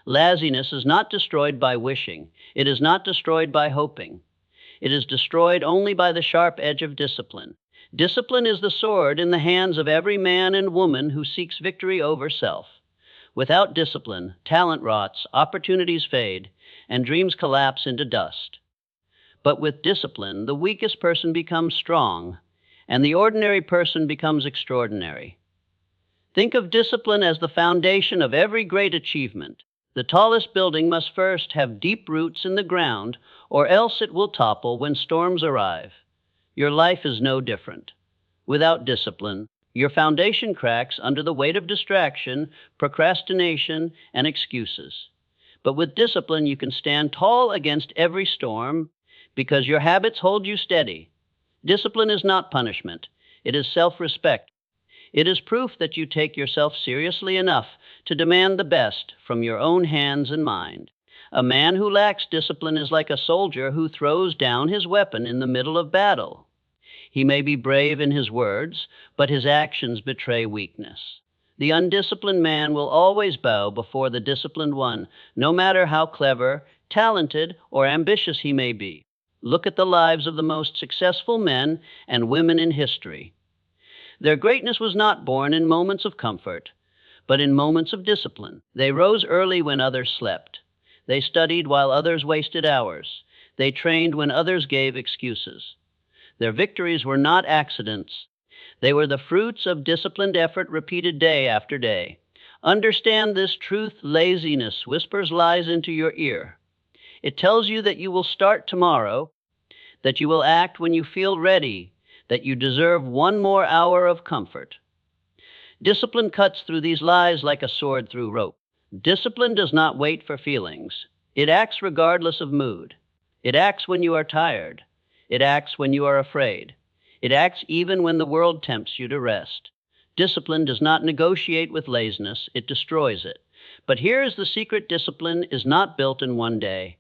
Laziness is not destroyed by wishing. It is not destroyed by hoping. It is destroyed only by the sharp edge of discipline. Discipline is the sword in the hands of every man and woman who seeks victory over self. Without discipline, talent rots, opportunities fade, and dreams collapse into dust. But with discipline, the weakest person becomes strong, and the ordinary person becomes extraordinary. Think of discipline as the foundation of every great achievement. The tallest building must first have deep roots in the ground, or else it will topple when storms arrive. Your life is no different. Without discipline, your foundation cracks under the weight of distraction, procrastination, and excuses. But with discipline, you can stand tall against every storm because your habits hold you steady. Discipline is not punishment. It is self-respect. It is proof that you take yourself seriously enough to demand the best from your own hands and mind. A man who lacks discipline is like a soldier who throws down his weapon in the middle of battle. He may be brave in his words, but his actions betray weakness. The undisciplined man will always bow before the disciplined one, no matter how clever, talented, or ambitious he may be. Look at the lives of the most successful men and women in history. Their greatness was not born in moments of comfort, but in moments of discipline. They rose early when others slept. They studied while others wasted hours. They trained when others gave excuses. Their victories were not accidents. They were the fruits of disciplined effort repeated day after day. Understand this truth: laziness whispers lies into your ear. It tells you that you will start tomorrow, that you will act when you feel ready, that you deserve one more hour of comfort. Discipline cuts through these lies like a sword through rope. Discipline does not wait for feelings. It acts regardless of mood. It acts when you are tired. It acts when you are afraid. It acts even when the world tempts you to rest. Discipline does not negotiate with laziness. It destroys it. But here is the secret: discipline is not built in one day.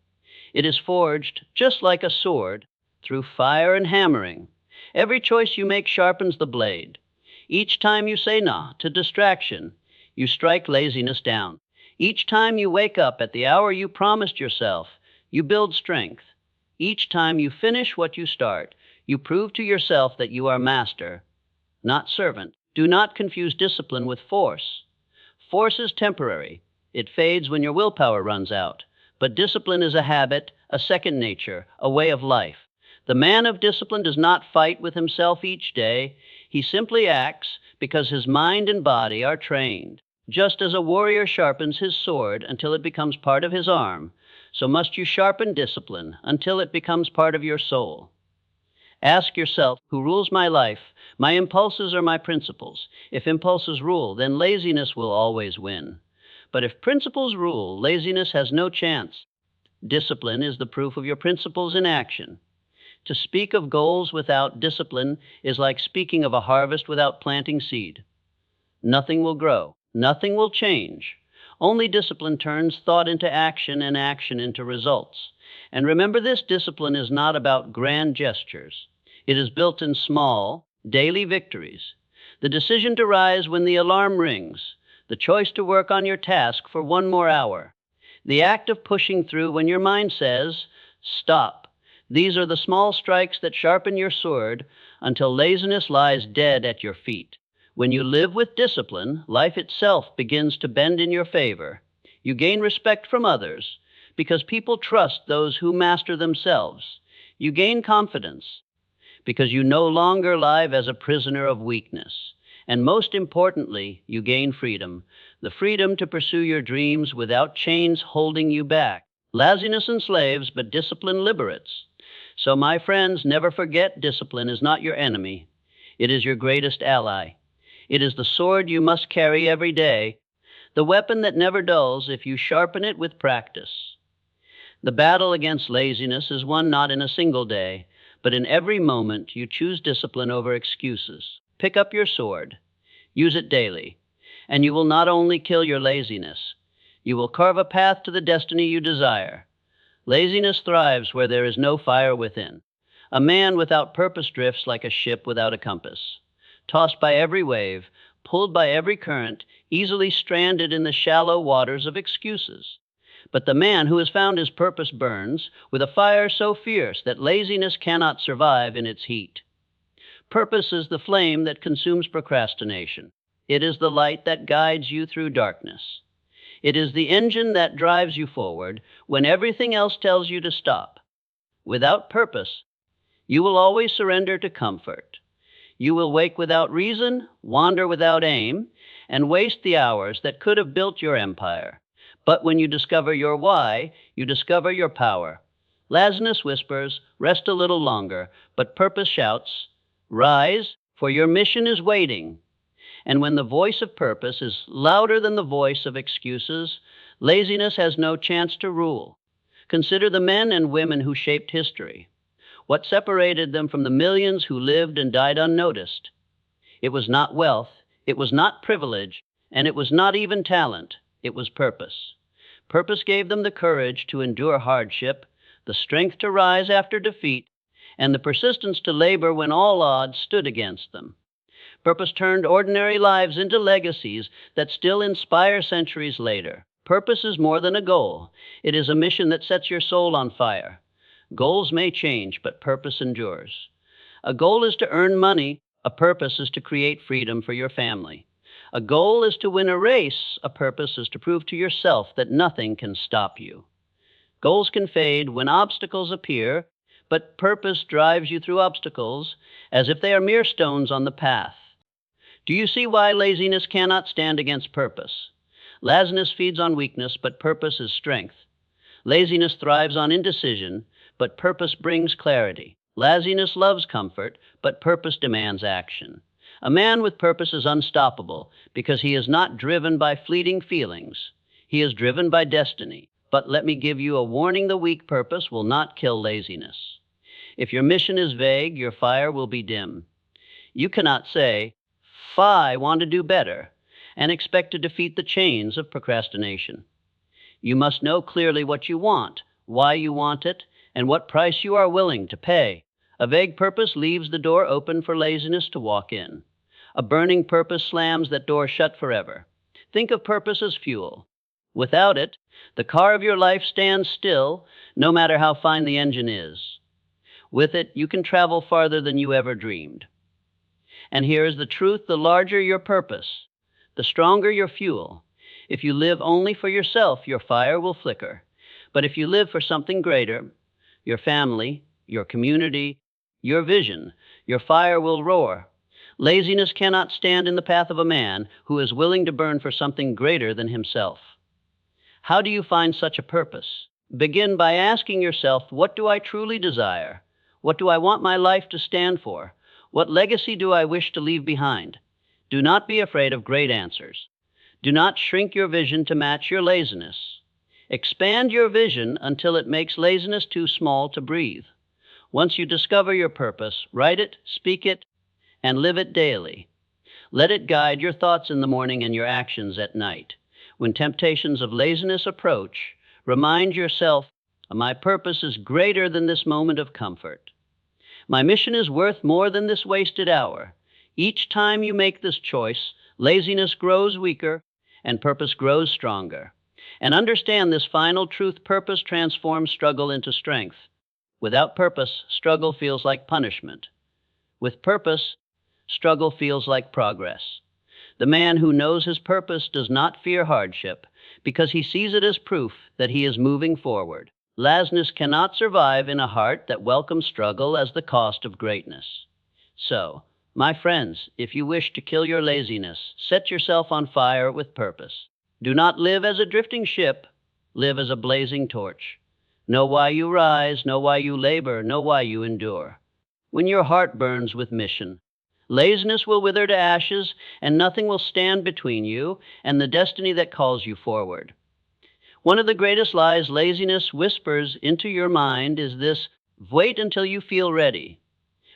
It is forged, just like a sword, through fire and hammering. Every choice you make sharpens the blade. Each time you say no to distraction, you strike laziness down. Each time you wake up at the hour you promised yourself, you build strength. Each time you finish what you start, you prove to yourself that you are master, not servant. Do not confuse discipline with force. Force is temporary. It fades when your willpower runs out. But discipline is a habit, a second nature, a way of life. The man of discipline does not fight with himself each day. He simply acts because his mind and body are trained. Just as a warrior sharpens his sword until it becomes part of his arm, so must you sharpen discipline until it becomes part of your soul. Ask yourself, who rules my life, my impulses or my principles? If impulses rule, then laziness will always win. But if principles rule, laziness has no chance. Discipline is the proof of your principles in action. To speak of goals without discipline is like speaking of a harvest without planting seed. Nothing will grow. Nothing will change. Only discipline turns thought into action and action into results. And remember this: discipline is not about grand gestures. It is built in small, daily victories. The decision to rise when the alarm rings. The choice to work on your task for one more hour. The act of pushing through when your mind says, stop. These are the small strikes that sharpen your sword until laziness lies dead at your feet. When you live with discipline, life itself begins to bend in your favor. You gain respect from others because people trust those who master themselves. You gain confidence because you no longer live as a prisoner of weakness. And most importantly, you gain freedom, the freedom to pursue your dreams without chains holding you back. Laziness enslaves, but discipline liberates. So, my friends, never forget: discipline is not your enemy. It is your greatest ally. It is the sword you must carry every day, the weapon that never dulls if you sharpen it with practice. The battle against laziness is won not in a single day, but in every moment you choose discipline over excuses. Pick up your sword, use it daily, and you will not only kill your laziness, you will carve a path to the destiny you desire. Laziness thrives where there is no fire within. A man without purpose drifts like a ship without a compass, tossed by every wave, pulled by every current, easily stranded in the shallow waters of excuses. But the man who has found his purpose burns with a fire so fierce that laziness cannot survive in its heat. Purpose is the flame that consumes procrastination. It is the light that guides you through darkness. It is the engine that drives you forward when everything else tells you to stop. Without purpose, you will always surrender to comfort. You will wake without reason, wander without aim, and waste the hours that could have built your empire. But when you discover your why, you discover your power. Laziness whispers, rest a little longer, but purpose shouts, rise, for your mission is waiting. And when the voice of purpose is louder than the voice of excuses, laziness has no chance to rule. Consider the men and women who shaped history. What separated them from the millions who lived and died unnoticed? It was not wealth, it was not privilege, and it was not even talent. It was purpose. Purpose gave them the courage to endure hardship, the strength to rise after defeat, and the persistence to labor when all odds stood against them. Purpose turned ordinary lives into legacies that still inspire centuries later. Purpose is more than a goal. It is a mission that sets your soul on fire. Goals may change, but purpose endures. A goal is to earn money. A purpose is to create freedom for your family. A goal is to win a race. A purpose is to prove to yourself that nothing can stop you. Goals can fade when obstacles appear, but purpose drives you through obstacles as if they are mere stones on the path. Do you see why laziness cannot stand against purpose? Laziness feeds on weakness, but purpose is strength. Laziness thrives on indecision, but purpose brings clarity. Laziness loves comfort, but purpose demands action. A man with purpose is unstoppable because he is not driven by fleeting feelings. He is driven by destiny. But let me give you a warning: the weak purpose will not kill laziness. If your mission is vague, your fire will be dim. You cannot say, I want to do better, and expect to defeat the chains of procrastination. You must know clearly what you want, why you want it, and what price you are willing to pay. A vague purpose leaves the door open for laziness to walk in. A burning purpose slams that door shut forever. Think of purpose as fuel. Without it, the car of your life stands still, no matter how fine the engine is. With it, you can travel farther than you ever dreamed. And here is the truth: the larger your purpose, the stronger your fuel. If you live only for yourself, your fire will flicker. But if you live for something greater, your family, your community, your vision, your fire will roar. Laziness cannot stand in the path of a man who is willing to burn for something greater than himself. How do you find such a purpose? Begin by asking yourself, what do I truly desire? What do I want my life to stand for? What legacy do I wish to leave behind? Do not be afraid of great answers. Do not shrink your vision to match your laziness. Expand your vision until it makes laziness too small to breathe. Once you discover your purpose, write it, speak it, and live it daily. Let it guide your thoughts in the morning and your actions at night. When temptations of laziness approach, remind yourself, my purpose is greater than this moment of comfort. My mission is worth more than this wasted hour. Each time you make this choice, laziness grows weaker and purpose grows stronger. And understand this final truth: purpose transforms struggle into strength. Without purpose, struggle feels like punishment. With purpose, struggle feels like progress. The man who knows his purpose does not fear hardship because he sees it as proof that he is moving forward. Laziness cannot survive in a heart that welcomes struggle as the cost of greatness. So, my friends, if you wish to kill your laziness, set yourself on fire with purpose. Do not live as a drifting ship. Live as a blazing torch. Know why you rise, know why you labor, know why you endure. When your heart burns with mission, laziness will wither to ashes, and nothing will stand between you and the destiny that calls you forward. One of the greatest lies laziness whispers into your mind is this: wait until you feel ready.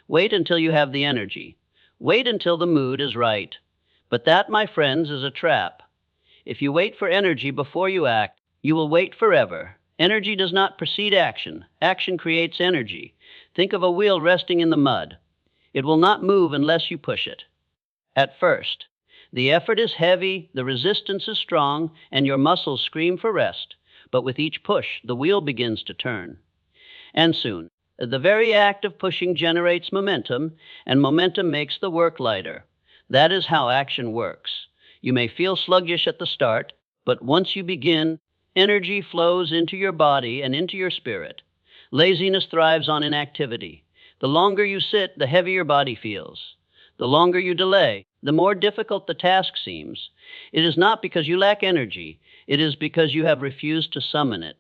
Wait until you have the energy. Wait until the mood is right. But that, my friends, is a trap. If you wait for energy before you act, you will wait forever. Energy does not precede action. Action creates energy. Think of a wheel resting in the mud. It will not move unless you push it. At first, the effort is heavy, the resistance is strong, and your muscles scream for rest. but with each push, the wheel begins to turn. And soon, the very act of pushing generates momentum, and momentum makes the work lighter. That is how action works. You may feel sluggish at the start, but once you begin, energy flows into your body and into your spirit. Laziness thrives on inactivity. The longer you sit, the heavier your body feels. The longer you delay, the more difficult the task seems. It is not because you lack energy, it is because you have refused to summon it.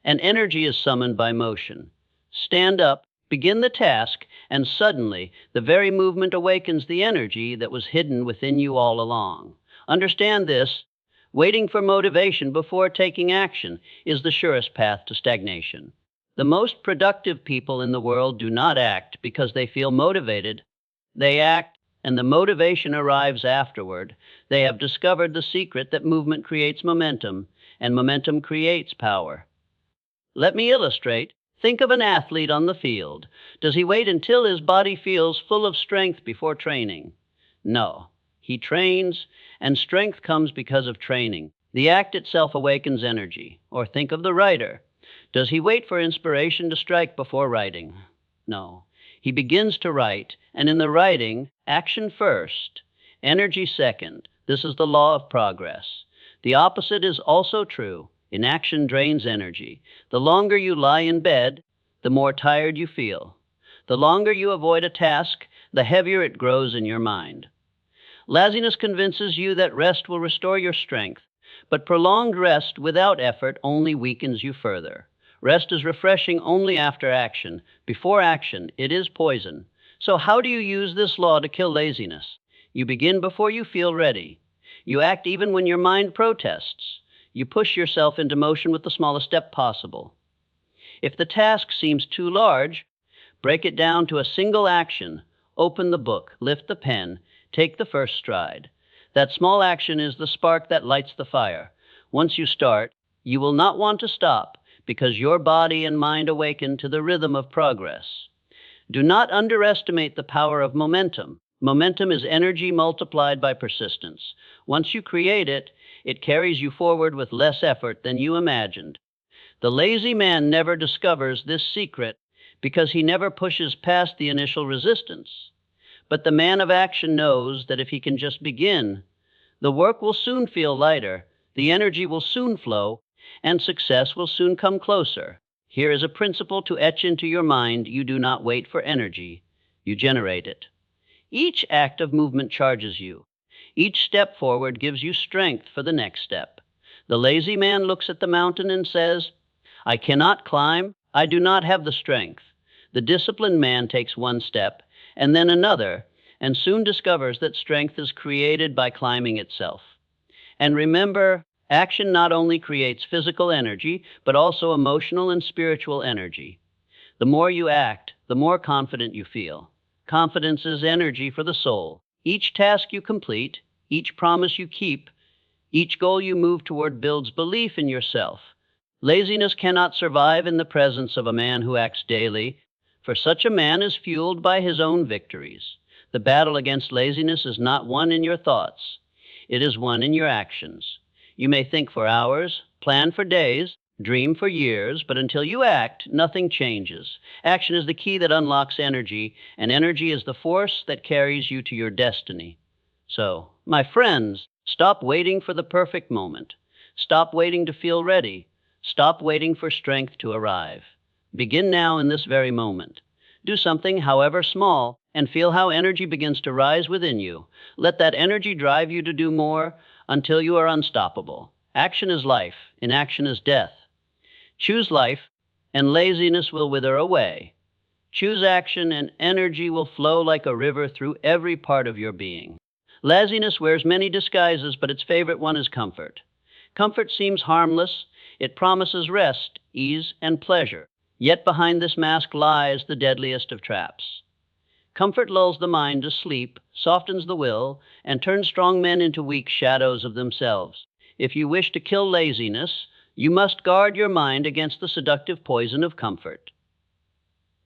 And energy is summoned by motion. Stand up, begin the task, and suddenly the very movement awakens the energy that was hidden within you all along. Understand this. Waiting for motivation before taking action is the surest path to stagnation. The most productive people in the world do not act because they feel motivated. They act, and the motivation arrives afterward. They have discovered the secret that movement creates momentum, and momentum creates power. Let me illustrate. Think of an athlete on the field. Does he wait until his body feels full of strength before training? No. He trains, and strength comes because of training. The act itself awakens energy. Or think of the writer. Does he wait for inspiration to strike before writing? No. He begins to write, and in the writing, action first, energy second. This is the law of progress. The opposite is also true. Inaction drains energy. The longer you lie in bed, the more tired you feel. The longer you avoid a task, the heavier it grows in your mind. Laziness convinces you that rest will restore your strength, but prolonged rest without effort only weakens you further. Rest is refreshing only after action. Before action, it is poison. So how do you use this law to kill laziness? You begin before you feel ready. You act even when your mind protests. You push yourself into motion with the smallest step possible. If the task seems too large, break it down to a single action. Open the book, lift the pen, take the first stride. That small action is the spark that lights the fire. Once you start, you will not want to stop because your body and mind awaken to the rhythm of progress. Do not underestimate the power of momentum. Momentum is energy multiplied by persistence. Once you create it, it carries you forward with less effort than you imagined. The lazy man never discovers this secret because he never pushes past the initial resistance. But the man of action knows that if he can just begin, the work will soon feel lighter, the energy will soon flow, and success will soon come closer. Here is a principle to etch into your mind. You do not wait for energy, you generate it. Each act of movement charges you. Each step forward gives you strength for the next step. The lazy man looks at the mountain and says, I cannot climb, I do not have the strength. The disciplined man takes one step, and then another, and soon discovers that strength is created by climbing itself. And remember, action not only creates physical energy, but also emotional and spiritual energy. The more you act, the more confident you feel. Confidence is energy for the soul. Each task you complete, each promise you keep, each goal you move toward builds belief in yourself. Laziness cannot survive in the presence of a man who acts daily, for such a man is fueled by his own victories. The battle against laziness is not won in your thoughts. It is won in your actions. You may think for hours, plan for days, dream for years, but until you act, nothing changes. Action is the key that unlocks energy, and energy is the force that carries you to your destiny. So, my friends, stop waiting for the perfect moment. Stop waiting to feel ready. Stop waiting for strength to arrive. Begin now in this very moment. Do something, however small, and feel how energy begins to rise within you. Let that energy drive you to do more until you are unstoppable. Action is life. Inaction is death. Choose life, and laziness will wither away. Choose action, and energy will flow like a river through every part of your being. Laziness wears many disguises, but its favorite one is comfort. Comfort seems harmless. It promises rest, ease, and pleasure. Yet behind this mask lies the deadliest of traps. Comfort lulls the mind to sleep, softens the will, and turns strong men into weak shadows of themselves. If you wish to kill laziness, you must guard your mind against the seductive poison of comfort.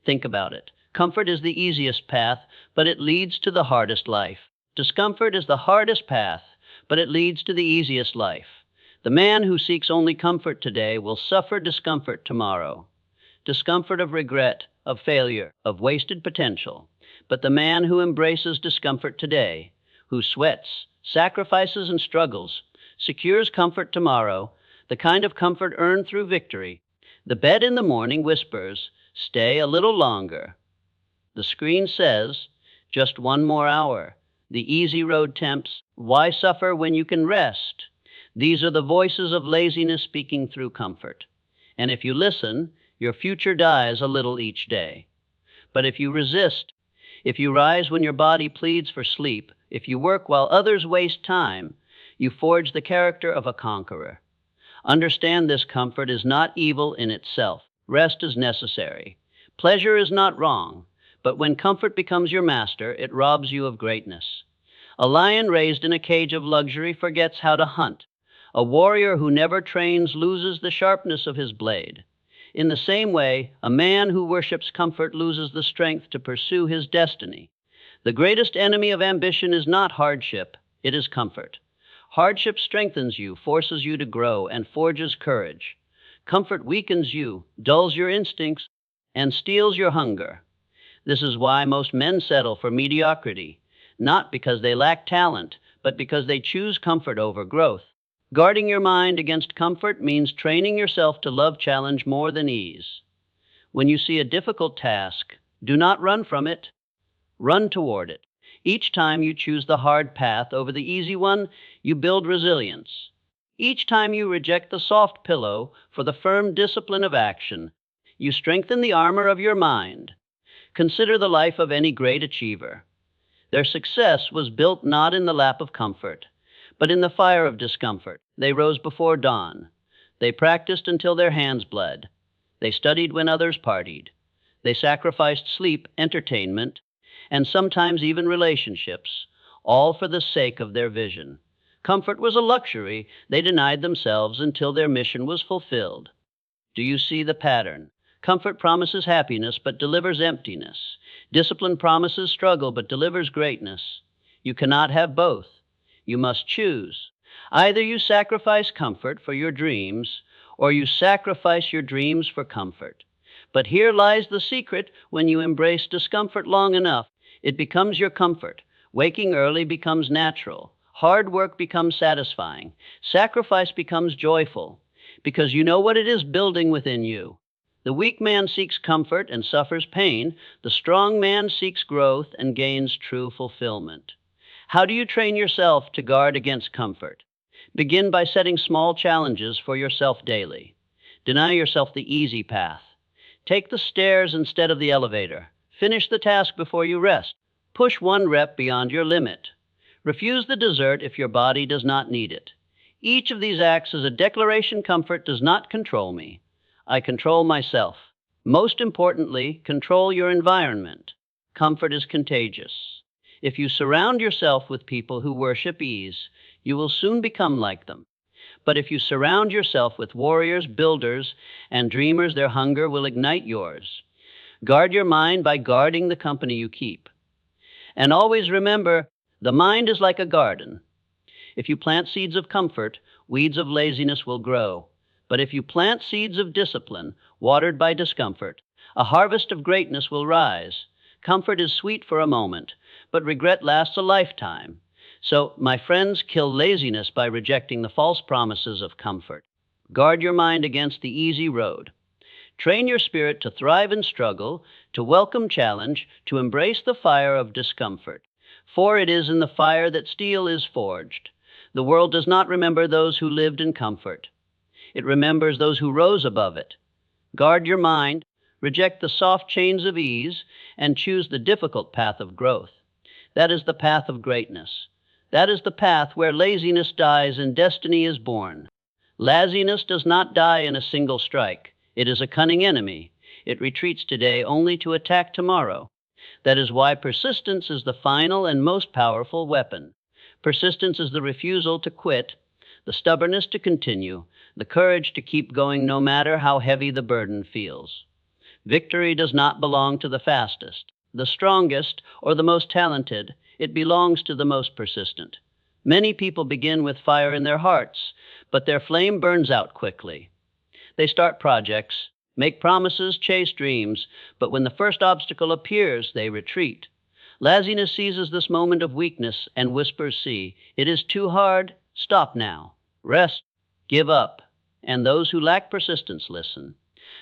Think about it. Comfort is the easiest path, but it leads to the hardest life. Discomfort is the hardest path, but it leads to the easiest life. The man who seeks only comfort today will suffer discomfort tomorrow. Discomfort of regret, of failure, of wasted potential. But the man who embraces discomfort today, who sweats, sacrifices, and struggles, secures comfort tomorrow, the kind of comfort earned through victory. The bed in the morning whispers, "Stay a little longer." The screen says, "Just one more hour." The easy road tempts, "Why suffer when you can rest?" These are the voices of laziness speaking through comfort. And if you listen, your future dies a little each day. But if you resist, if you rise when your body pleads for sleep, if you work while others waste time, you forge the character of a conqueror. Understand this: comfort is not evil in itself. Rest is necessary. Pleasure is not wrong. But when comfort becomes your master, it robs you of greatness. A lion raised in a cage of luxury forgets how to hunt. A warrior who never trains loses the sharpness of his blade. In the same way, a man who worships comfort loses the strength to pursue his destiny. The greatest enemy of ambition is not hardship, it is comfort. Hardship strengthens you, forces you to grow, and forges courage. Comfort weakens you, dulls your instincts, and steals your hunger. This is why most men settle for mediocrity, not because they lack talent, but because they choose comfort over growth. Guarding your mind against comfort means training yourself to love challenge more than ease. When you see a difficult task, do not run from it. Run toward it. Each time you choose the hard path over the easy one, you build resilience. Each time you reject the soft pillow for the firm discipline of action, you strengthen the armor of your mind. Consider the life of any great achiever. Their success was built not in the lap of comfort, but in the fire of discomfort. They rose before dawn. They practiced until their hands bled. They studied when others partied. They sacrificed sleep, entertainment, and sometimes even relationships, all for the sake of their vision. Comfort was a luxury they denied themselves until their mission was fulfilled. Do you see the pattern? Comfort promises happiness but delivers emptiness. Discipline promises struggle but delivers greatness. You cannot have both. You must choose. Either you sacrifice comfort for your dreams, or you sacrifice your dreams for comfort. But here lies the secret: when you embrace discomfort long enough, it becomes your comfort. Waking early becomes natural. Hard work becomes satisfying. Sacrifice becomes joyful, because you know what it is building within you. The weak man seeks comfort and suffers pain. The strong man seeks growth and gains true fulfillment. How do you train yourself to guard against comfort? Begin by setting small challenges for yourself daily. Deny yourself the easy path. Take the stairs instead of the elevator. Finish the task before you rest. Push one rep beyond your limit. Refuse the dessert if your body does not need it. Each of these acts is a declaration: comfort does not control me. I control myself. Most importantly, control your environment. Comfort is contagious. If you surround yourself with people who worship ease, you will soon become like them. But if you surround yourself with warriors, builders, and dreamers, their hunger will ignite yours. Guard your mind by guarding the company you keep. And always remember, the mind is like a garden. If you plant seeds of comfort, weeds of laziness will grow. But if you plant seeds of discipline, watered by discomfort, a harvest of greatness will rise. Comfort is sweet for a moment, but regret lasts a lifetime. So, my friends, kill laziness by rejecting the false promises of comfort. Guard your mind against the easy road. Train your spirit to thrive in struggle, to welcome challenge, to embrace the fire of discomfort. For it is in the fire that steel is forged. The world does not remember those who lived in comfort. It remembers those who rose above it. Guard your mind, reject the soft chains of ease, and choose the difficult path of growth. That is the path of greatness. That is the path where laziness dies and destiny is born. Laziness does not die in a single strike. It is a cunning enemy. It retreats today only to attack tomorrow. That is why persistence is the final and most powerful weapon. Persistence is the refusal to quit, the stubbornness to continue, the courage to keep going no matter how heavy the burden feels. Victory does not belong to the fastest, the strongest, or the most talented. It belongs to the most persistent. Many people begin with fire in their hearts, but their flame burns out quickly. They start projects, make promises, chase dreams, but when the first obstacle appears, they retreat. Laziness seizes this moment of weakness and whispers, "See, it is too hard. Stop now. Rest. Give up." And those who lack persistence listen.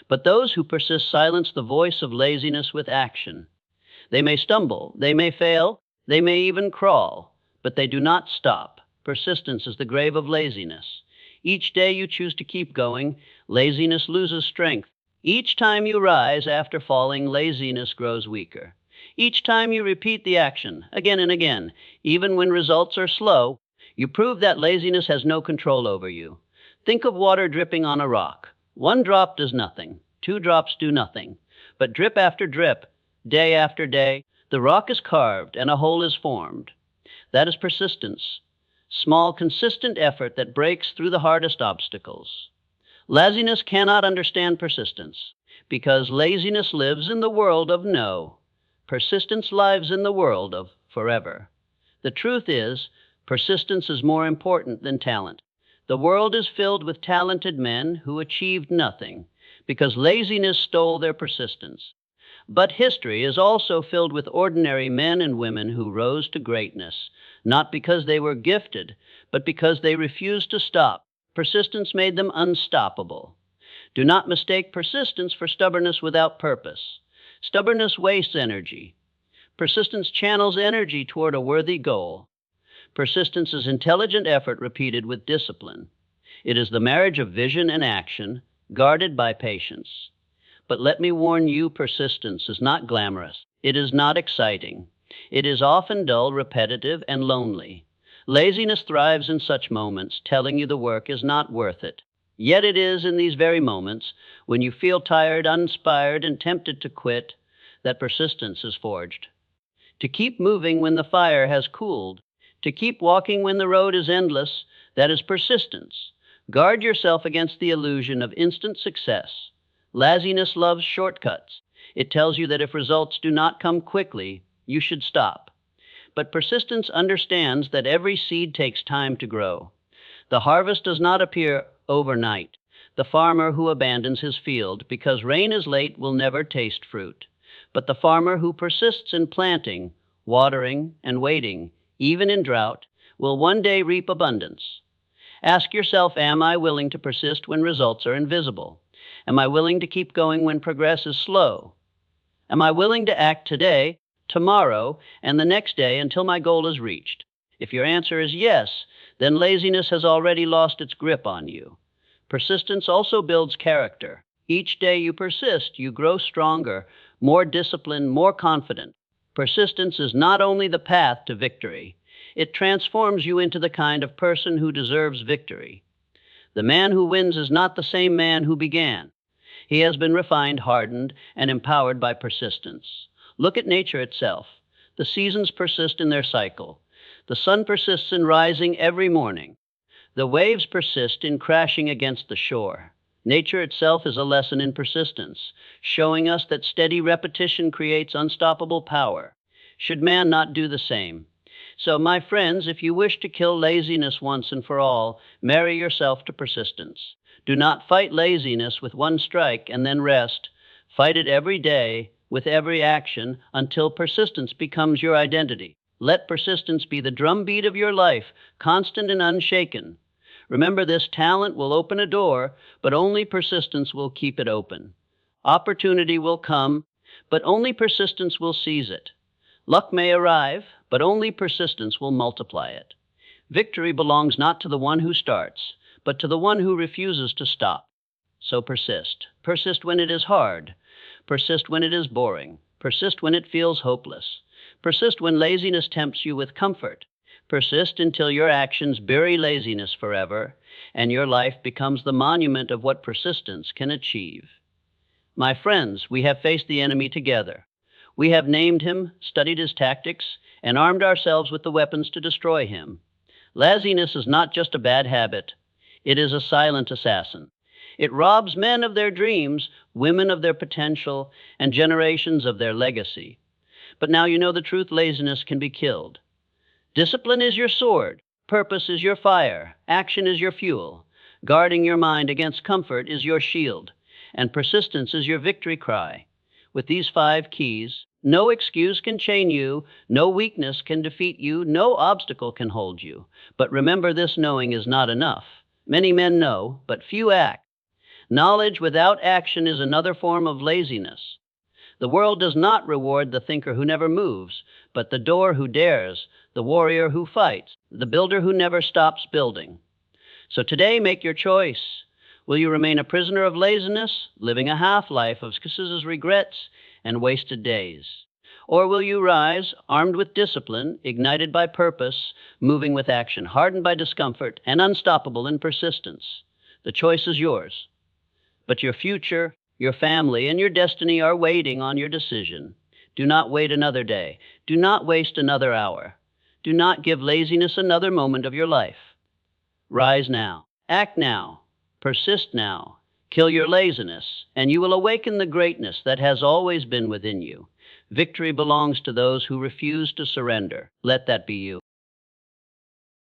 But those who persist silence the voice of laziness with action. They may stumble, they may fail, they may even crawl, but they do not stop. Persistence is the grave of laziness. Each day you choose to keep going, laziness loses strength. Each time you rise after falling, laziness grows weaker. Each time you repeat the action, again and again, even when results are slow, you prove that laziness has no control over you. Think of water dripping on a rock. One drop does nothing. 2 drops do nothing. But drip after drip, day after day, the rock is carved and a hole is formed. That is persistence. Small, consistent effort that breaks through the hardest obstacles. Laziness cannot understand persistence because laziness lives in the world of no. Persistence lives in the world of forever. The truth is, persistence is more important than talent. The world is filled with talented men who achieved nothing because laziness stole their persistence. But history is also filled with ordinary men and women who rose to greatness, not because they were gifted, but because they refused to stop. Persistence made them unstoppable. Do not mistake persistence for stubbornness without purpose. Stubbornness wastes energy. Persistence channels energy toward a worthy goal. Persistence is intelligent effort repeated with discipline. It is the marriage of vision and action, guarded by patience. But let me warn you, persistence is not glamorous. It is not exciting. It is often dull, repetitive, and lonely. Laziness thrives in such moments, telling you the work is not worth it. Yet it is in these very moments, when you feel tired, uninspired, and tempted to quit, that persistence is forged. To keep moving when the fire has cooled, to keep walking when the road is endless, that is persistence. Guard yourself against the illusion of instant success. Laziness loves shortcuts. It tells you that if results do not come quickly, you should stop. But persistence understands that every seed takes time to grow. The harvest does not appear overnight. The farmer who abandons his field because rain is late will never taste fruit. But the farmer who persists in planting, watering, and waiting, even in drought, will one day reap abundance. Ask yourself, am I willing to persist when results are invisible? Am I willing to keep going when progress is slow? Am I willing to act today, tomorrow, and the next day until my goal is reached? If your answer is yes, then laziness has already lost its grip on you. Persistence also builds character. Each day you persist, you grow stronger, more disciplined, more confident. Persistence is not only the path to victory, it transforms you into the kind of person who deserves victory. The man who wins is not the same man who began. He has been refined, hardened, and empowered by persistence. Look at nature itself. The seasons persist in their cycle. The sun persists in rising every morning. The waves persist in crashing against the shore. Nature itself is a lesson in persistence, showing us that steady repetition creates unstoppable power. Should man not do the same? So, my friends, if you wish to kill laziness once and for all, marry yourself to persistence. Do not fight laziness with one strike and then rest. Fight it every day, with every action, until persistence becomes your identity. Let persistence be the drumbeat of your life, constant and unshaken. Remember, this talent will open a door, but only persistence will keep it open. Opportunity will come, but only persistence will seize it. Luck may arrive, but only persistence will multiply it. Victory belongs not to the one who starts, but to the one who refuses to stop. So persist. Persist when it is hard. Persist when it is boring. Persist when it feels hopeless. Persist when laziness tempts you with comfort. Persist until your actions bury laziness forever, and your life becomes the monument of what persistence can achieve. My friends, we have faced the enemy together. We have named him, studied his tactics, and armed ourselves with the weapons to destroy him. Laziness is not just a bad habit. It is a silent assassin. It robs men of their dreams, women of their potential, and generations of their legacy. But now you know the truth, laziness can be killed. Discipline is your sword. Purpose is your fire, action is your fuel. Guarding your mind against comfort is your shield, and persistence is your victory cry. With these 5 keys, no excuse can chain you, no weakness can defeat you, no obstacle can hold you. But remember, this knowing is not enough. Many men know, but few act. Knowledge without action is another form of laziness. The world does not reward the thinker who never moves, but the doer who dares, the warrior who fights, the builder who never stops building. So today, make your choice. Will you remain a prisoner of laziness, living a half-life of excuses, regrets, and wasted days? Or will you rise, armed with discipline, ignited by purpose, moving with action, hardened by discomfort, and unstoppable in persistence? The choice is yours. But your future, your family, and your destiny are waiting on your decision. Do not wait another day. Do not waste another hour. Do not give laziness another moment of your life. Rise now. Act now. Persist now. Kill your laziness, and you will awaken the greatness that has always been within you. Victory belongs to those who refuse to surrender. Let that be you.